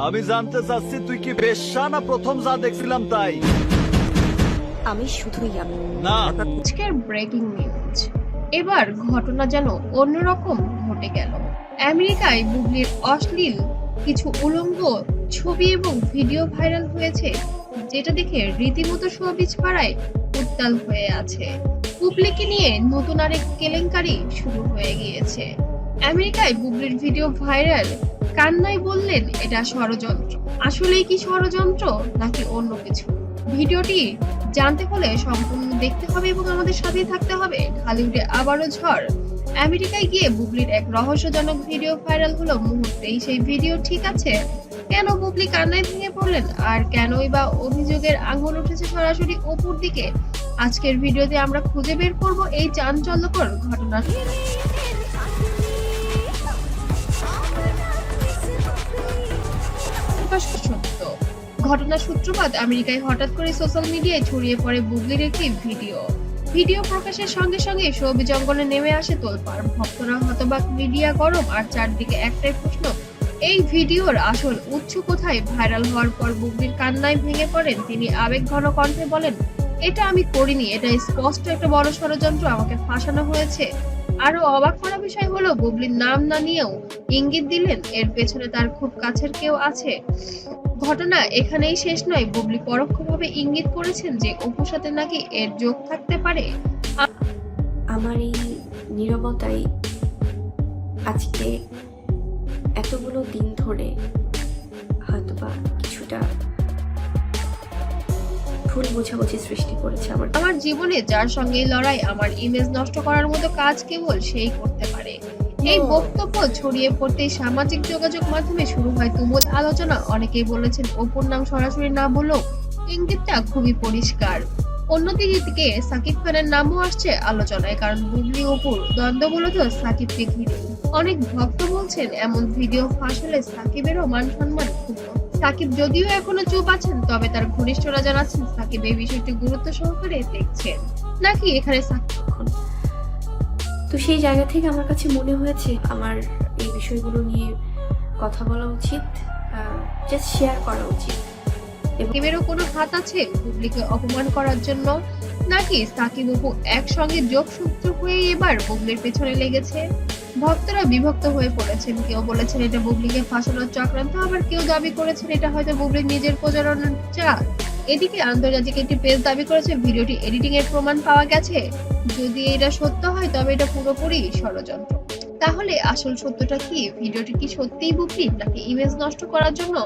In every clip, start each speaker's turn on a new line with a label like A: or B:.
A: আমি জানতে চাচ্ছি তুই কি বেশ্যা না প্রথম যা দেখছিলাম তাই?
B: আমি শুধুই আমি
A: না,
C: আজকের ব্রেকিং নিউজ, এবার ঘটনা যেন অন্যরকম ঘটে গেল। আমেরিকায় বুবলির অশ্লীল কিছু উলঙ্গ ছবি এবং ভিডিও ভাইরাল হয়েছে, যেটা দেখে রীতিমতো শোবিজ পাড়ায় উত্তাল হয়ে আছে। বুবলিকে নিয়ে নতুন আরেক কেলেঙ্কারি শুরু হয়ে গিয়েছে। আমেরিকায় বুবলির ভিডিও ভাইরাল, কান্নাই বললেন এটা ষড়যন্ত্র। আসলেই কি ষড়যন্ত্র নাকি অন্য কিছু? ভিডিওটি জানতে হলে সম্পূর্ণ দেখতে হবে এবং আমাদের সাথেই থাকতে হবে। হলিউডে আবারও ঝড়। আমেরিকায় গিয়ে বুবলির এক রহস্যজনক ভিডিও ভাইরাল হলো মুহূর্তেই সেই ভিডিও ঠিক আছে। কেন বুবলি কান্নায় ভেঙে পড়লেন আর কেনই বা অভিযোগের আঙুল উঠেছে সরাসরি অপুর দিকে? আজকের ভিডিওতে আমরা খুঁজে বের করব এই চাঞ্চল্যকর ঘটনা। সত্য ঘটনার সূত্রপাত আমেরিকায় হঠাৎ করে সোশ্যাল মিডিয়ায় ছড়িয়ে পড়ে বুবলির একটি ভিডিও প্রকাশের সঙ্গে সঙ্গে শোবিজ জঙ্গলে নেমে আসে তোলপাড়। ভক্তরা হতবাক, মিডিয়া গরম, আর চারদিকে একটাই প্রশ্ন, এই ভিডিওর আসল উৎস কোথায়? ভাইরাল হওয়ার পর বুবলির কান্নায় ভেঙে পড়েন তিনি। আবেগঘন কণ্ঠে বলেন, এটা আমি করিনি, এটা স্পষ্ট একটা বড় ষড়যন্ত্র, আমাকে ফাঁসানো হয়েছে। আরো অবাক করা বিষয় হলো বুবলির নাম না নিয়েও ইঙ্গিত দিলেন এর পেছনে তার খুব কাছের কেউ আছে। ঘটনা এখানেই শেষ নয়, বুবলি পরোক্ষভাবে ইঙ্গিত করেছেন যে অপুর সাথে নাকি এর যোগ থাকতে পারে।
B: আমার এই নীরবতাই আজকে এতগুলো দিন ধরে হয়তোবা কিছুটা ভুল বোঝাবুঝি সৃষ্টি করেছে
C: আমার জীবনে যার সঙ্গে লড়াই, আমার ইমেজ নষ্ট করার মতো কাজ কেবল সেই করতে পারে। এই বক্তব্য ছড়িয়ে পড়তেই সামাজিক যোগাযোগ মাধ্যমে শুরু হয় তুমুল আলোচনা। অনেকেই বলেছেন অপুর নাম সরাসরি না বলেও ইঙ্গিতটা খুবই পরিষ্কার। অন্যদিকে সাকিব খানের নামও আসছে আলোচনায়, কারণ বুবলি অপুর দ্বন্দ্ব মূলত সাকিবকে ঘিরে। অনেক ভক্ত বলছেন এমন ভিডিও ফাঁস হলে সাকিবেরও মান সম্মান ক্ষুণ্ণ। সাকিব যদিও এখনো চুপ আছেন, তবে তার ঘনিষ্ঠরা জানাচ্ছেন সাকিব এই বিষয়টি গুরুত্ব সহকারে দেখছেন। নাকি এখানে সাকিব
B: তো সেই জায়গা থেকে আমার কাছে মনে হয়েছে আমার এই বিষয়গুলো নিয়ে কথা বলা উচিত, জাস্ট শেয়ার করা উচিত।
C: সাকিবেরও কোনো হাত আছে বুবলিকে অপমান করার জন্য? নাকি সাকিব অপু একসঙ্গে যোগসূত্র হয়ে এবার বুবলির পেছনে লেগেছে? ভক্তরা বিভক্ত হয়ে পড়েছেন। কেউ বলেছেন এটা বুবলিকে ফাঁসানোর চক্রান্ত, আবার কেউ দাবি করেছেন এটা হয়তো বুবলির নিজের প্রচারণার চাল। এদিকে আন্তর্জাতিক একটি পেজ দাবি করেছে ভিডিওটি এডিটিং এর প্রমাণ পাওয়া গেছে। যদি এটা সত্য হয় তবে এটা পুরোপুরি ষড়যন্ত্র। তাহলে আসল সত্যটা কি? ভিডিওটি কি সত্যিই বুবলি নাকি ইমেজ নষ্ট করার জন্য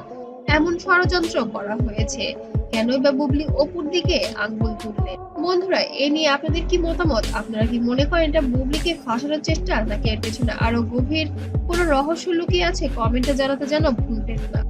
C: এমন ষড়যন্ত্র করা হয়েছে? কেনই বা বুবলি অপুর দিকে আঙ্গুল তুললেন? বন্ধুরা, এ নিয়ে আপনাদের কি মতামত? আপনারা কি মনে করেন এটা বুবলিকে ফাঁসানোর চেষ্টা, নাকি এর পেছনে আরো গভীর কোনো রহস্য লুকিয়ে আছে? কমেন্টে জানাতে যেন ভুলবেন না।